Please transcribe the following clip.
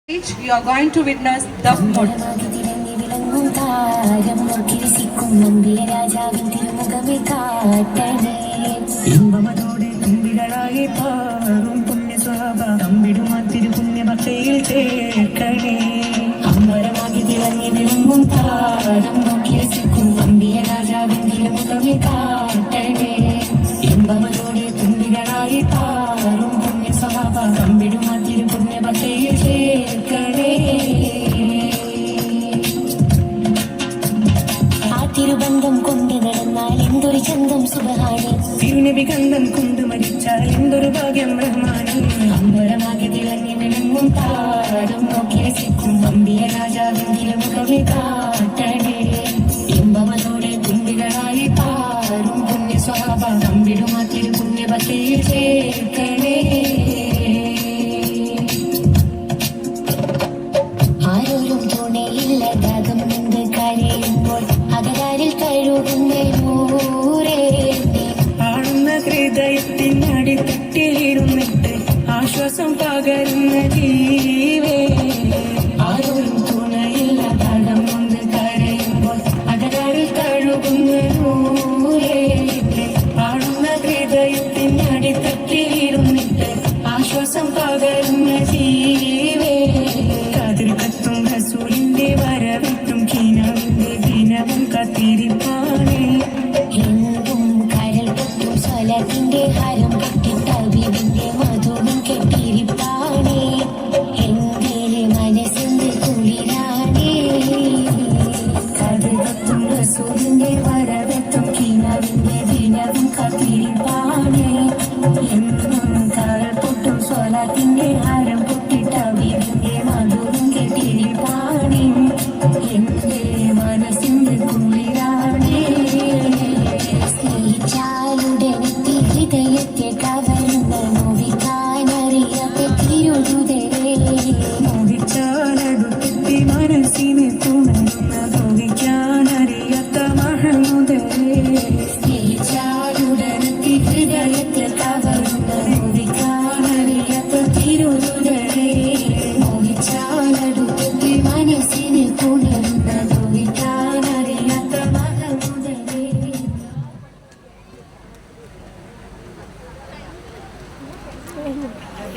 You are going to witness the mode. തിരുബന്ധം കൊണ്ട് നടന്നാൽ എന്തൊരു ചന്തം സുബഹാനി, തിരുനബിഗന്ധം കൊണ്ട് മരിച്ചാൽ എന്തൊരു ഭാഗ്യം റഹ്മാനി. അമ്പരമാകെ തിളങ്ങി വിളങ്ങും താരം നോക്കി രസിക്കും അമ്പിയ രാജാവിൻ തിരുമുഖമേ കാട്ടണേ. ഇമ്പമതോടെ തുമ്പികളായി പാറും പുണ്യ സ്വഭാവ തമ്പിടുമാ തിരു പുണ്യഭക്തിയിൽ ചേർക്കണേ. ആരോരും തുണയില്ലതാകും നിന്ന് കരയുമ്പോൾ അകതാരിൽ കഴുകുന്ന ആണെന്ന ഹൃദയത്തിനടിത്തട്ടിലിരുന്നിട്ട് ആശ്വാസം പകരുന്ന ജീവേ. ആരോരും തുണയില്ലതാകും നിന്ന് കരയുമ്പോൾ അകതാരിൽ കഴുകുന്ന ആണെന്ന ഹൃദയത്തിനടിത്തട്ടിലിരുന്നിട്ട് ആശ്വാസം പകരുന്ന ജീവേ. കതിർക്കത്തും റസൂലിന്റെ വരവിട്ടും കിനാവിന്റെ ദിനവും കത്തിരിപ്പാണേ. എന്നും കരൽ പൊട്ടും സ്വലത്തിന്റെ ഹരം പൊട്ടി തവിവിന്റെ മധുവും കെട്ടിരിപ്പാണേ. എന്റെ മനസ്സിന്റെ കുളിരാണേ. കതിർക്കത്തും റസൂലിന്റെ വരവിട്ടും കിനാവിന്റെ ദിനവും കത്തിരിപ്പാണേ. എന്നും കരൽ പൊട്ടും സ്വലത്തിന്റെ ഹരം പൊട്ടി തവിവിന്റെ മധുവും കെട്ടിരിപ്പാണേ. എന്റെ മനസ്സിന്റെ കുളിരാണേ. സ്നേഹിച്ചാലുടനെത്തി ഹൃദയത്തെ കവർന്ന നോവിക്കാനറിയാത്ത തിരുതുതരേ. മോഹിച്ചാലടുത്തെത്തി മനസ്സിനെ തുണരുന്ന ഭോഗിക്കാനറിയാത്ത മഹമുദരേ.